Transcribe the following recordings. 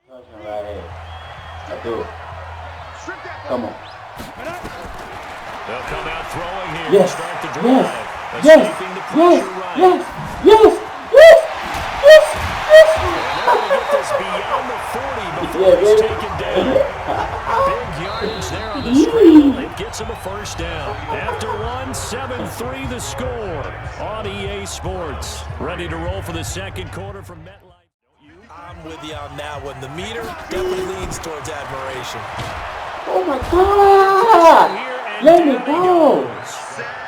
Touching right here. I do it. Come on. They'll come out throwing here Yes. to start the drive. Yes. Escaping the pressure right. Yes. Yes. Yes. Yes. Yes. And they're going to get this beyond the 40 before Yeah, he's baby. taken down. Big yardage there on the scramble. It gets him a first down. After one, 7-3 the score on EA Sports. Ready to roll for the second quarter from MetLife. I'm with you on that one. The meter definitely leans towards admiration. Oh my God! Let me go!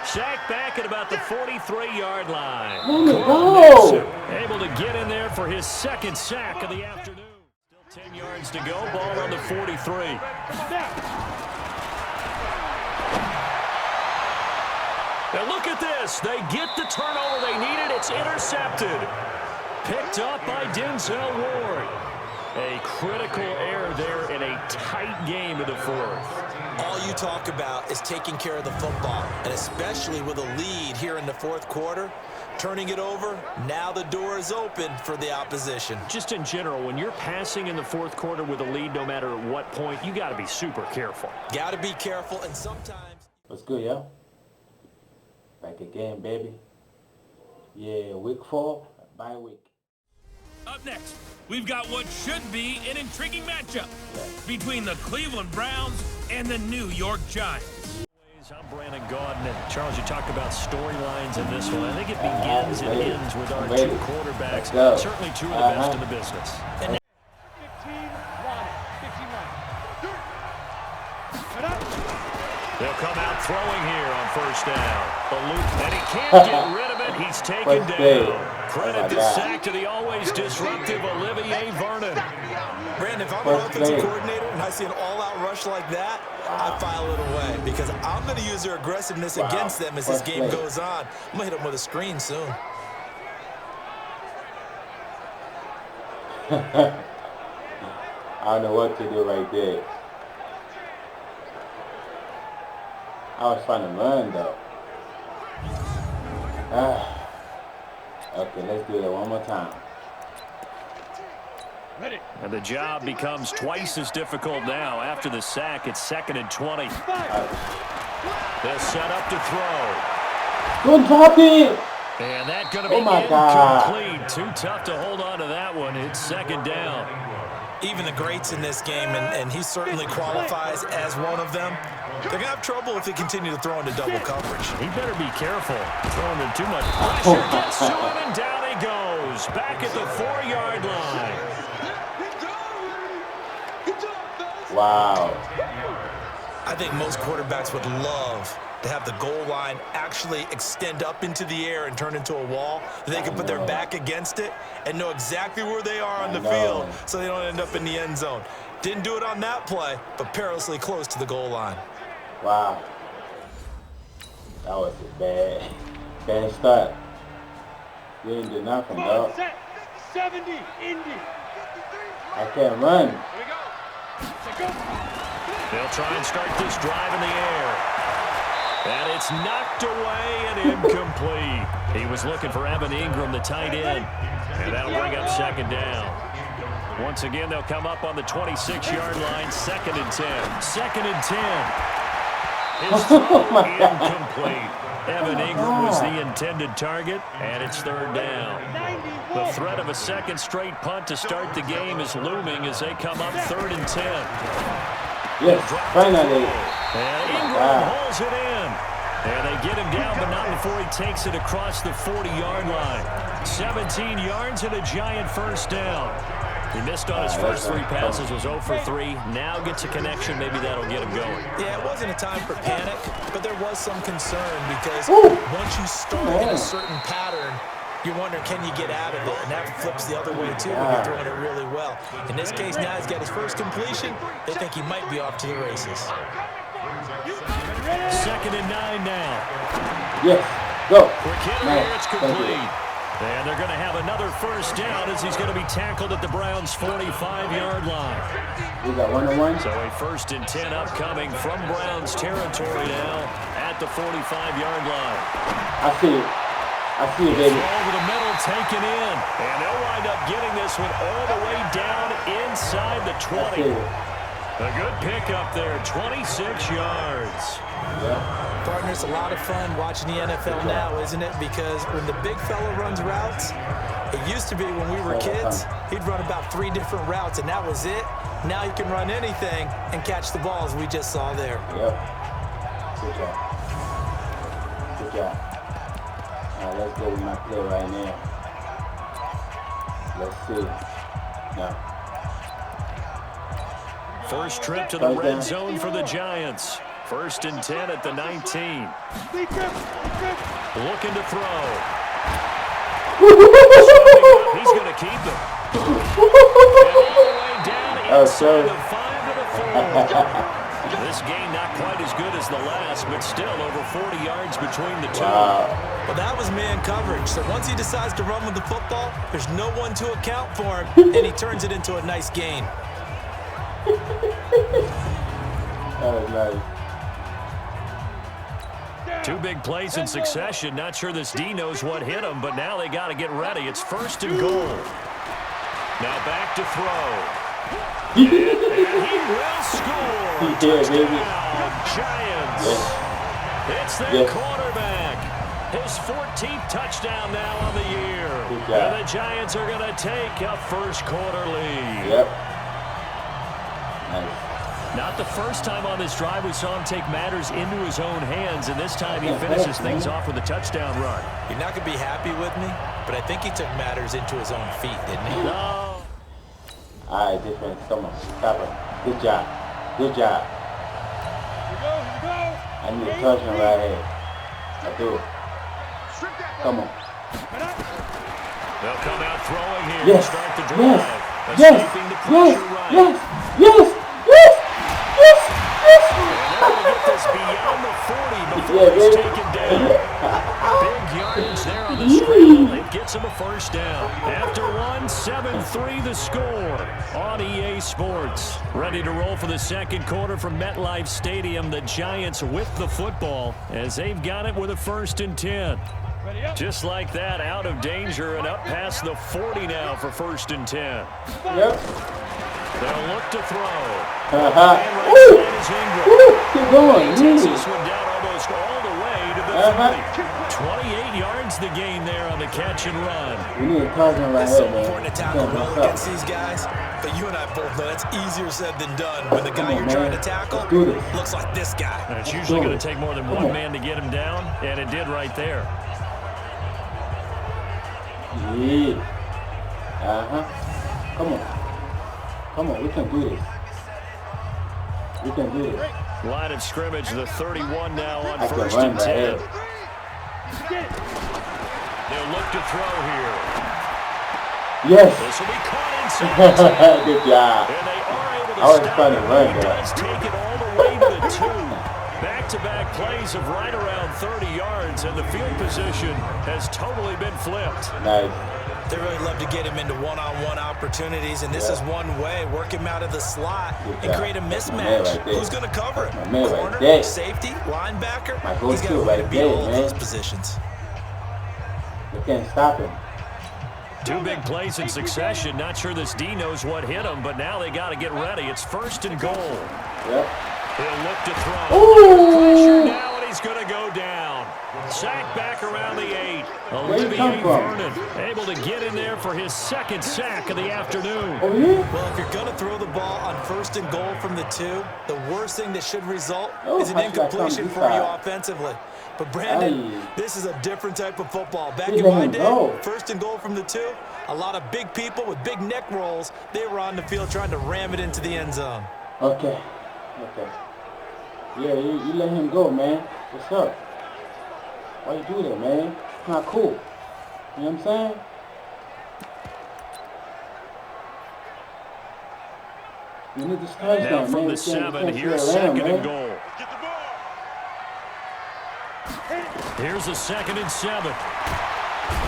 Sacked back at about the 43-yard line. Let me go! Able to get in there for his second sack of the afternoon. Still 10 yards to go. Ball on the 43. Now look at this. They get the turnover they needed. It's intercepted. Picked up by Denzel Ward. A critical error there in a tight game in the fourth. All you talk about is taking care of the football, and especially with a lead here in the fourth quarter, turning it over, now the door is open for the opposition. Just in general, when you're passing in the fourth quarter with a lead, no matter at what point, you got to be super careful. Got to be careful, and sometimes... What's good, yo? Back again, baby. Yeah, week 4, bye week. Up next, we've got what should be an intriguing matchup between the Cleveland Browns and the New York Giants. I'm Brandon Gaudin, and Charles, you talked about storylines in this one. I think it begins and ends with our two quarterbacks, certainly two of the best in the business. They'll come out throwing here on first down. And he can't get rid of it. He's taken down. Credit the sack to the always disruptive Olivier Vernon. Brandon, if I'm an offensive coordinator and I see an all-out rush like that, I file it away because I'm going to use their aggressiveness against them as this game goes on. I'm going to hit them with a screen soon. I don't know what to do right there. I was trying to run though. Okay, let's do that one more time. And the job becomes twice as difficult now. After the sack, it's 2nd and 20. They'll set up to throw. Don't drop it! And that's going to be incomplete. Too tough to hold on to that one. It's 2nd down. Even the greats in this game, and he certainly qualifies as one of them, they're going to have trouble if they continue to throw into double coverage. He better be careful. Throwing in too much pressure. Gets to him, and down he goes. Back at the 4-yard line. Wow. I think most quarterbacks would love to have the goal line actually extend up into the air and turn into a wall. They can put their back against it and know exactly where they are on the field so they don't end up in the end zone. Didn't do it on that play, but perilously close to the goal line. Wow. That was a bad start. You didn't do nothing, dog. 70, Indy. I can't run. They'll try and start this drive in the air. And it's knocked away and incomplete. He was looking for Evan Ingram, the tight end. And that'll bring up 2nd down. Once again, they'll come up on the 26-yard line, 2nd and 10. 2nd and 10. His throw incomplete. Evan Ingram was the intended target, and it's 3rd down. The threat of a second straight punt to start the game is looming as they come up 3rd and 10. Yes, finally. And Ingram holds it in. And they get him down, but not before he takes it across the 40-yard line. 17 yards and a giant first down. He missed on his first 3 passes, was 0 for 3. Now gets a connection. Maybe that'll get him going. Yeah, it wasn't a time for panic, but there was some concern because once you start in a certain pattern, you're wondering, can you get out of it? And that flips the other way, too, when you're throwing it really well. In this case, now he's got his first completion. They think he might be off to the races. 2nd and 9 now. Yes, go. Quick hit here, it's complete. And they're going to have another first down as he's going to be tackled at the Browns' 45-yard line. We got 1-on-1. So a 1st and 10 upcoming from Browns territory now at the 45-yard line. I see you. I see you, baby. Over the middle taken in. And they'll wind up getting this one all the way down inside the 20. A good pickup there, 26 yards. Yeah. Partner, it's a lot of fun watching the NFL now, isn't it? Because when the big fella runs routes, it used to be when we were kids, he'd run about 3 different routes, and that was it. Now you can run anything and catch the ball, as we just saw there. Yep. Good job. Good job. All right, let's go with my play right now. Let's see. Now. First trip to the red zone for the Giants. 1st and 10 at the 19. Looking to throw. He's going to keep it. And all the way down inside the 5 to the 4. This game not quite as good as the last, but still over 40 yards between the two. Well, that was man coverage. So once he decides to run with the football, there's no one to account for him, and he turns it into a nice gain. That was nice. 2 big plays in succession. Not sure this D knows what hit him, but now they got to get ready. It's 1st and goal. Now back to throw. And he will score. Touchdown, Giants. It's their quarterback. His 14th touchdown now on the year. And the Giants are going to take a first quarter lead. Yep. Nice. Not the first time on this drive we saw him take matters into his own hands, and this time he finishes things off with a touchdown run. You're not going to be happy with me, but I think he took matters into his own feet, didn't he? No. All right, defense, come on. Stop it. Good job. Good job. Here we go. I need a touchdown right here. I do. Come on. They'll come out throwing here Yes. to start the drive. Yes. Escaping the pressure right. Yes. Yes. Yes. Yes. Yes. They're going to get this beyond the 40 before he's taken down. Big yardage there on the scramble. It gets him a first down. After 1, 7-3 the score on EA Sports. Ready to roll for the second quarter from MetLife Stadium. The Giants with the football as they've got it with a 1st and 10. Just like that, out of danger and up past the 40 now for 1st and 10. Yep. They'll look to throw. And right side is Ingram. Keep going. Takes this one down almost all the way to the 30. 28 yards the gain there on the catch and run. We need a touchdown right It's so here, man. important to tackle well against these guys, but you and I both know that's easier said than done. When the guy you're trying to tackle looks like this guy. And it's usually going to take more than one man to get him down, and it did right there. Yeah. Come on. Come on, we can do this. We can do this. Line of scrimmage, the 31 now on I can 1st run and right 10. here. They'll look to throw here. Yes. This will be caught inside. Good job. And they are able to I was stop trying to it. run He that. does take it all the way to the 2. Back-to-back plays of right around 30 yards, and the field position has totally been flipped. Nice. They really love to get him into one-on-one opportunities, and this is one way. Work him out of the slot and create a mismatch. Right, who's going to cover it? Corner, Corner, safety, linebacker. He's got to beat all of those positions. You can't stop him. 2 big plays in succession. Not sure this D knows what hit him, but now they got to get ready. It's 1st and goal. Yep. He'll look to throw. Pressure now, and he's going to go down. Sack back around the 8. Olivier Vernon able to get in there for his 2nd sack of the afternoon. Oh, yeah? Well, if you're going to throw the ball on 1st and goal from the 2, the worst thing that should result is an incompletion for you offensively. But, Brandon, this is a different type of football. Back in my day, 1st and goal from the 2, a lot of big people with big neck rolls, they were on the field trying to ram it into the end zone. Okay. Okay. Yeah, you let him go, man. What's up? Why you do that, man? It's not cool. You know what I'm saying? You need this touchdown, Now from man. the 7, here's 2nd and goal. Here's a 2nd and 7.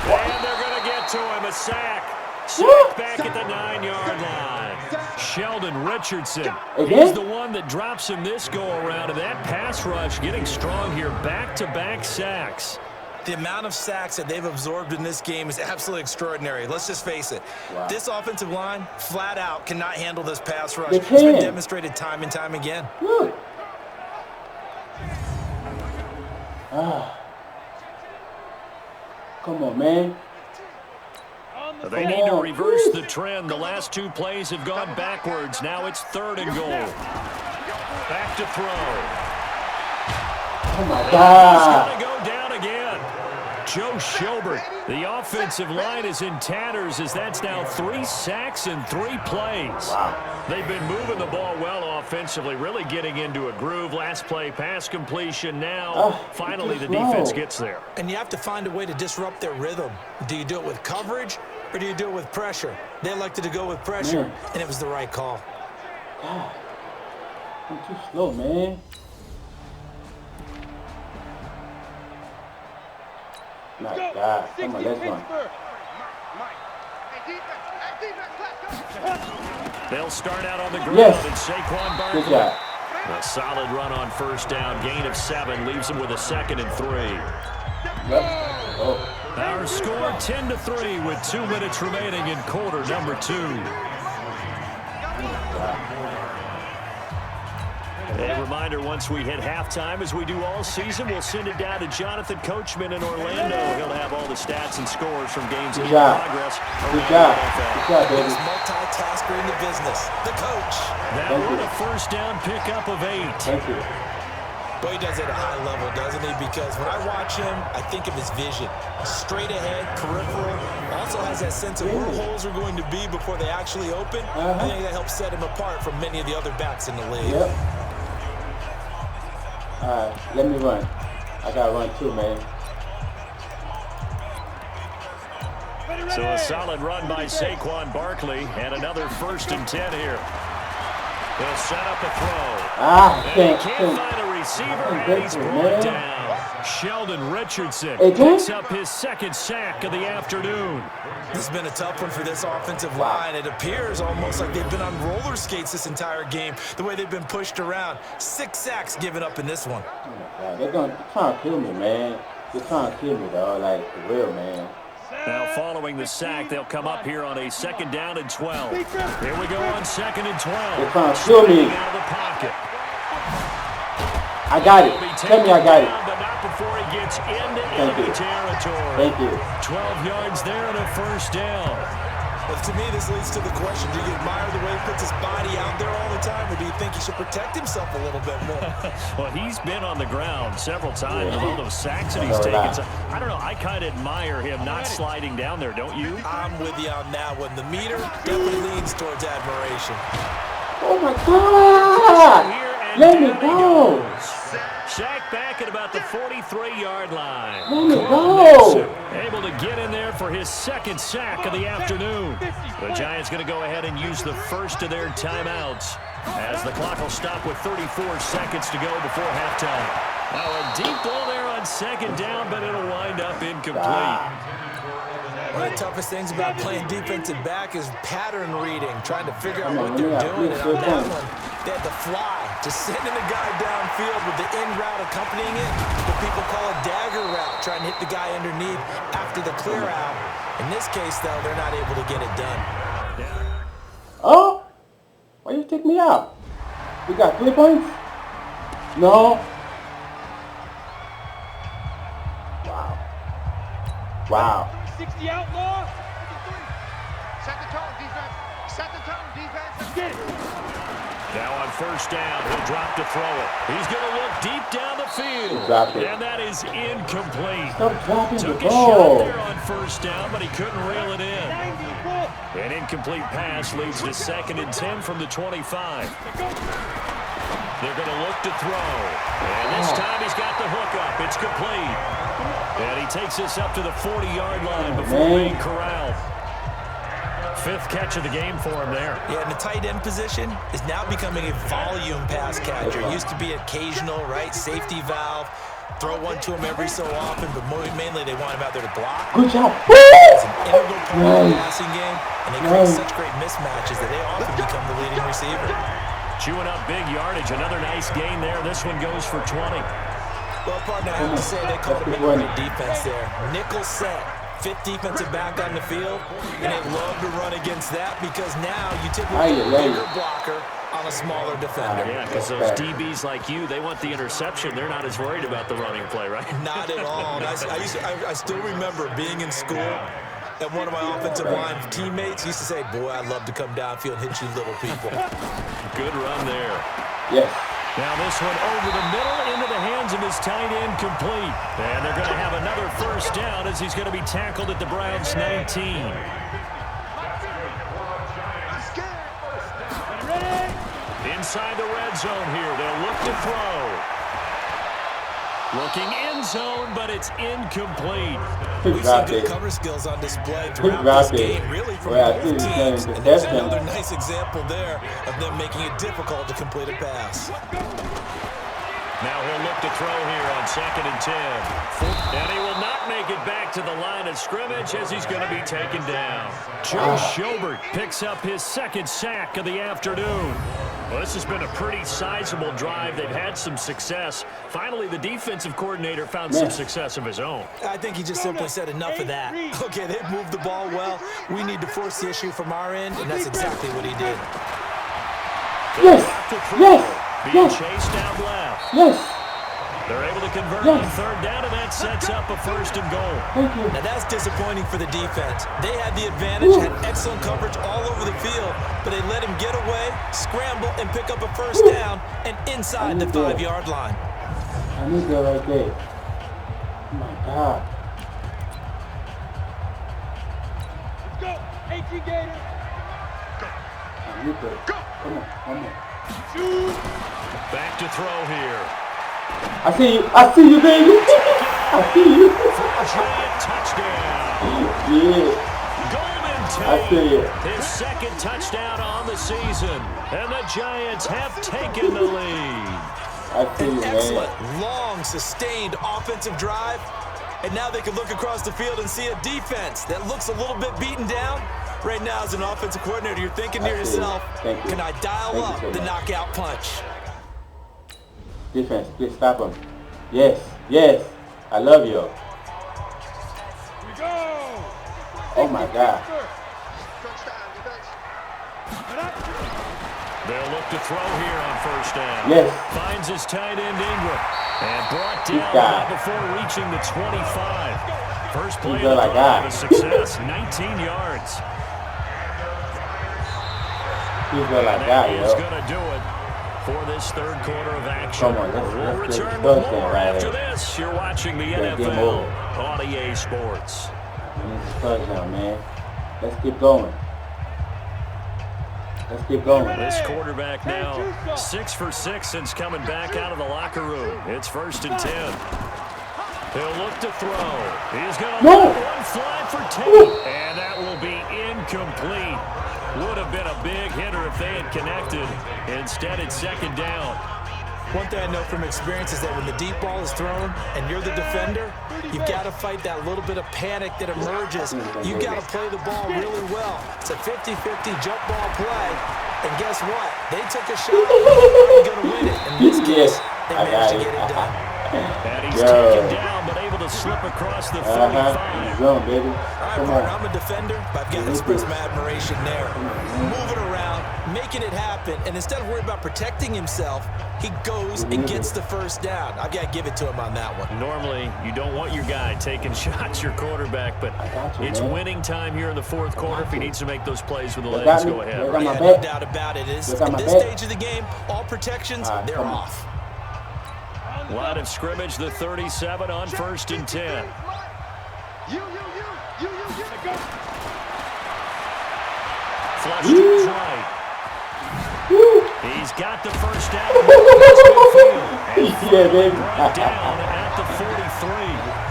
And they're going to get to him. A sack. Sack back at the 9-yard line. Sheldon Richardson is the one that drops him this go-around. And that pass rush getting strong here. Back-to-back sacks. The amount of sacks that they've absorbed in this game is absolutely extraordinary. Let's just face it. Wow. This offensive line, flat out, cannot handle this pass rush. They It's been can. demonstrated time and time again. Look. Ah. Come on, man. They need to reverse the trend. The last 2 plays have gone backwards. Now it's 3rd and goal. Back to throw. Oh, my He's God. going to go down again. Joe Schobert. The offensive line is in tatters as that's now 3 sacks in 3 plays. Wow. They've been moving the ball well offensively, really getting into a groove. Last play, pass completion. Now, finally, the defense gets there. And you have to find a way to disrupt their rhythm. Do you do it with coverage or do you do it with pressure? They elected to go with pressure, and it was the right call. God. I'm too slow, man. My God. Come on, let's run. They'll start out on the ground, Yes. and Saquon Good Barkley. job. A solid run on 1st down, gain of 7, leaves him with a 2nd and 3. Yep. Oh. Our score 10-3 with 2 minutes remaining in quarter number 2. A reminder, once we hit halftime, as we do all season, we'll send it down to Jonathan Coachman in Orlando. He'll have all the stats and scores from games in progress. Good job. Good job, baby. This multitasker in the business, the coach. That one a 1st down pickup of 8. Thank you. Well, he does it at a high level, doesn't he? Because when I watch him, I think of his vision. Straight ahead, peripheral. Also has that sense of where holes are going to be before they actually open. I think that helps set him apart from many of the other backs in the league. Yep. All right, let me run. I got to run too, man. So a solid run by Saquon Barkley, and another 1st and 10 here. They'll set up a throw. Can't Find a receiver, and he's brought down. Sheldon Richardson picks up his 2nd sack of the afternoon. This has been a tough one for this offensive line. It appears almost like they've been on roller skates this entire game, the way they've been pushed around. 6 sacks given up in this one. Oh my God, they're trying to kill me, man. They're trying to kill me, dog. Like, for real, man. Now, following the sack, they'll come up here on a 2nd down and 12. Here we go on 2nd and 12. They're trying to kill me. Out of the pocket. I got it. Tell me I got it. But not before he gets into enemy territory. Thank you. 12 yards there and a 1st down. But to me, this leads to the question, do you admire the way he puts his body out there all the time, or do you think he should protect himself a little bit more? Well, he's been on the ground several times with all those sacks that he's taken. So, I don't know. I kind of admire him not sliding down there, don't you? I'm with you on that one. The meter definitely leans towards admiration. Oh, my God. Let me go. Sack back at about the 43-yard line. Let me go. Able to get in there for his 2nd sack of the afternoon. The Giants going to go ahead and use the 1st of their timeouts as the clock will stop with 34 seconds to go before halftime. Now a deep ball there on 2nd down, but it'll wind up incomplete. One of the toughest things about playing defensive back is pattern reading, trying to figure out what they're doing. And on that one, they had to fly, just sending a guy downfield with the in route accompanying it. What people call a dagger route, trying to hit the guy underneath after the clear out. In this case, though, they're not able to get it done. Oh, why you take me out? We got 3 points? No. Wow. Wow. 60 outlaw. Set the tone, defense. Set the tone, defense. Let's get it. Now on 1st down, he'll drop to throw it. He's going to look deep down the field. Dropped it. And that is incomplete. Stop dropping the Took a ball. shot there on 1st down, but he couldn't reel it in. An incomplete pass leads to 2nd and 10 from the 25. They're going to look to throw. And this time he's got the hook up. It's complete. And he takes this up to the 40-yard line before being corralled. 5th catch of the game for him there. Yeah, and the tight end position is now becoming a volume pass catcher. Used to be occasional, right? Safety valve. Throw one to him every so often, but mainly they want him out there to block. Good job. It's an integral part of the passing game, and they create such great mismatches that they often become the leading receiver. Chewing up big yardage. Another nice gain there. This one goes for 20. Well, partner, I have to say they called him a great defense there. Nickel set, fifth defensive back on the field, and they love to run against that because now you typically get a bigger blocker on a smaller defender. Yeah, because those DBs like you, they want the interception. They're not as worried about the running play, right? Not at all. And I still remember being in school, and one of my offensive line teammates used to say, boy, I'd love to come downfield and hit you little people. Good run there. Yes. Now this one over the middle into the hands of his tight end, complete. And they're going to have another first down as he's going to be tackled at the Browns 19. Inside the red zone here, they'll look to throw. Looking end zone, but it's incomplete. We've seen good cover skills on display throughout this game, really from both teams. And there's another nice example there of them making it difficult to complete a pass. Now he'll look to throw here on 2nd and 10. And he will not make it back to the line of scrimmage as he's going to be taken down. Joe Schobert picks up his 2nd sack of the afternoon. Well, this has been a pretty sizable drive. They've had some success. Finally, the defensive coordinator found some success of his own. I think he just simply said enough of that. Okay, they've moved the ball well. We need to force the issue from our end, and that's exactly what he did. Being chased down left. They're able to convert on 3rd down, and that sets up a 1st and goal. Now that's disappointing for the defense. They had the advantage, had excellent coverage all over the field, but they let him get away, scramble, and pick up a 1st down, and inside the 5-yard line. I need that right there. Oh my God. Let's go. 18 Gator. I need that. Come on. Shoot. Back to throw here. I see you, baby. I see you. Giant touchdown. Yeah. Golden I see Tate, it. his 2nd touchdown on the season. And the Giants have taken the lead. I see you, man. Excellent, long, sustained offensive drive. And now they can look across the field and see a defense that looks a little bit beaten down. Right now, as an offensive coordinator, you're thinking to yourself, can I dial up the knockout punch? Defense, please stop him. Yes. I love you. Here we go. Oh my God. They'll look to throw here on 1st down. Yes. Finds his tight end Ingram. And brought down right before reaching the 25. First play of the drive, a success, 19 yards. He's going like that, yo. He's going to do it for this 3rd quarter of action. Come on, we'll let's return get with more right after here. this. You're watching the Yeah, NFL on EA Sports. Touchdown, man. Let's keep going. This quarterback now 6 for 6 since coming back out of the locker room. It's 1st and 10. He'll look to throw. He's going to let one fly for Tate. And that will be incomplete. Would have been a big hitter if they had connected. Instead, it's 2nd down. One thing I know from experience is that when the deep ball is thrown and you're the defender, you've got to fight that little bit of panic that emerges. You've got to play the ball really well. It's a 50-50 jump ball play. And guess what? They took a shot. They're going to win it. In this case, they managed to get it done. And he's taken down, but able to slip across the 35. Zone, baby. All right, partner, I'm a defender, but I've got to express my admiration there. Moving around, making it happen, and instead of worrying about protecting himself, he goes and gets the 1st down. I've got to give it to him on that one. Normally, you don't want your guy taking shots, your quarterback, but it's winning time here in the 4th quarter. If he needs to make those plays with the legs, go ahead. Yeah, no doubt about it. At this stage of the game, all protections, they're off. Line of scrimmage, the 37 on 1st and 10. Flush to his right. He's got the 1st down. Yeah, baby. Brought down at the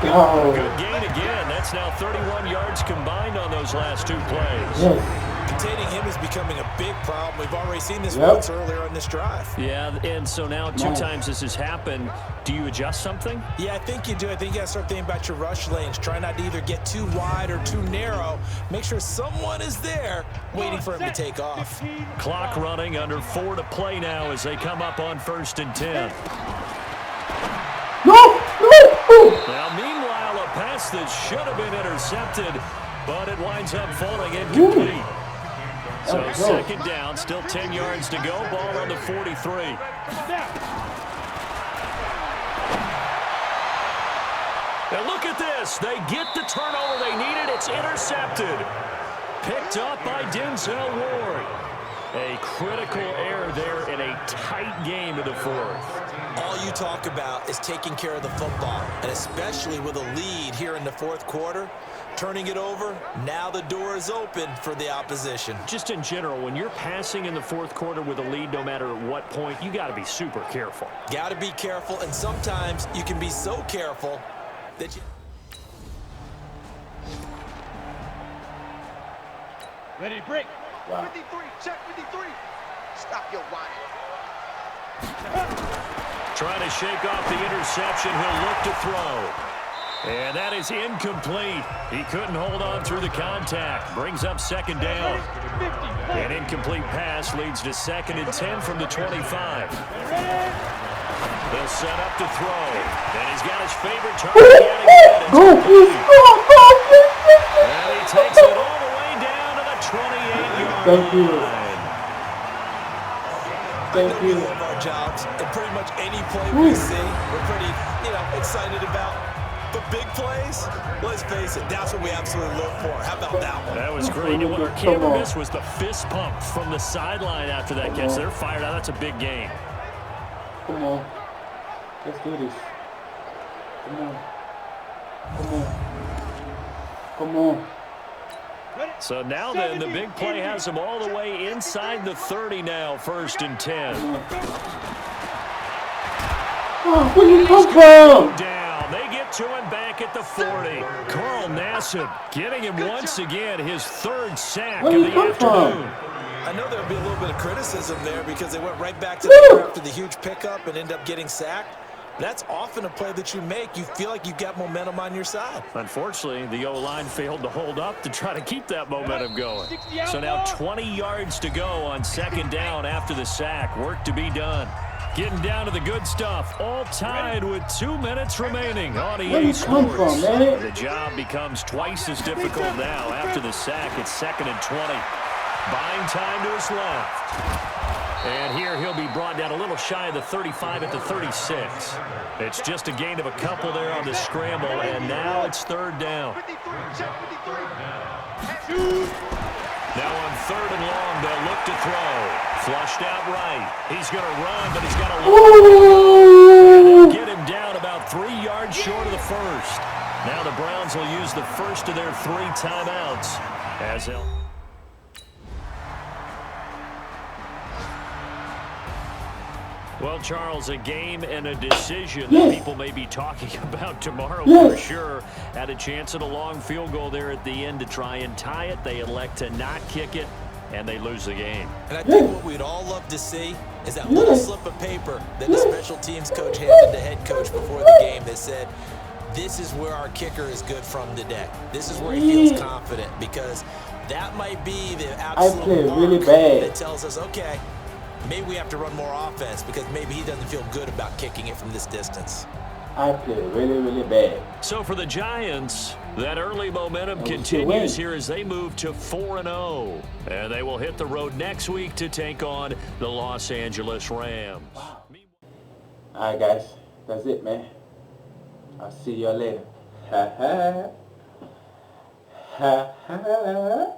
43. Good gain again. That's now 31 yards combined on those last 2 plays. Containing him is becoming a big problem. We've already seen this once earlier on this drive. Yeah, and so now 2 times this has happened. Do you adjust something? Yeah, I think you do. I think you got to start thinking about your rush lanes. Try not to either get too wide or too narrow. Make sure someone is there waiting for him to take off. Clock running, under 4 to play now as they come up on 1st and 10. No! pass that should have been intercepted, but it winds up falling incomplete. So second down, still 10 yards to go. Ball on the 43. And look at this. They get the turnover they needed. It's intercepted. Picked up by Denzel Ward. A critical error there in a tight game in the fourth. All you talk about is taking care of the football, and especially with a lead here in the fourth quarter. Turning it over, now the door is open for the opposition. Just in general, when you're passing in the fourth quarter with a lead, no matter at what point, you got to be super careful. Got to be careful, and sometimes you can be so careful that you... Ready to break. Wow. 53, check 53. Stop your whining. Trying to shake off the interception. He'll look to throw. And that is incomplete. He couldn't hold on through the contact. Brings up second down. An incomplete pass leads to 2nd and 10 from the 25. They'll set up to throw. And he's got his favorite target yet again. And he takes it all the way down to the 28-yard line. Thank you. We love our jobs, and pretty much any play we see, we're pretty, excited about. But big plays, let's face it, that's what we absolutely look for. How about that one? That was great. And what you can't miss was the fist pump from the sideline after that catch. They're fired out. That's a big game. Come on. Let's do this. Come on. Come on. Come on. So now then, the big play has them all the way inside the 30 now, 1st and 10. Oh, where you come from? Down. They get to him back at the 40. Carl Nassib getting him once again, his 3rd sack of the afternoon. I know there'll be a little bit of criticism there because they went right back to the air after the huge pickup and end up getting sacked. That's often a play that you make. You feel like you've got momentum on your side. Unfortunately, the O-line failed to hold up to try to keep that momentum going. So now 20 yards to go on 2nd down after the sack. Work to be done. Getting down to the good stuff. All tied with 2 minutes remaining on EA Sports. The job becomes twice as difficult now. After the sack, it's 2nd and 20. Buying time to his left. And here he'll be brought down a little shy of the 35 at the 36. It's just a gain of a couple there on the scramble, and now it's 3rd down. Now on 3rd and long, they'll look to throw. Flushed out right. He's going to run, but he's got to they'll get him down about 3 yards short of the 1st. Now the Browns will use the 1st of their 3 timeouts as they'll... Well, Charles, a game and a decision that people may be talking about tomorrow for sure. Had a chance at a long field goal there at the end to try and tie it. They elect to not kick it, and they lose the game. And I think what we'd all love to see is that little slip of paper that the special teams coach handed the head coach before the game that said, this is where our kicker is good from today. This is where he feels confident, because that might be the absolute mark that tells us, okay, maybe we have to run more offense because maybe he doesn't feel good about kicking it from this distance. I play really, really bad. So for the Giants, that early momentum continues here as they move to 4-0. And they will hit the road next week to take on the Los Angeles Rams. All right, guys. That's it, man. I'll see y'all later. Ha ha. Ha ha.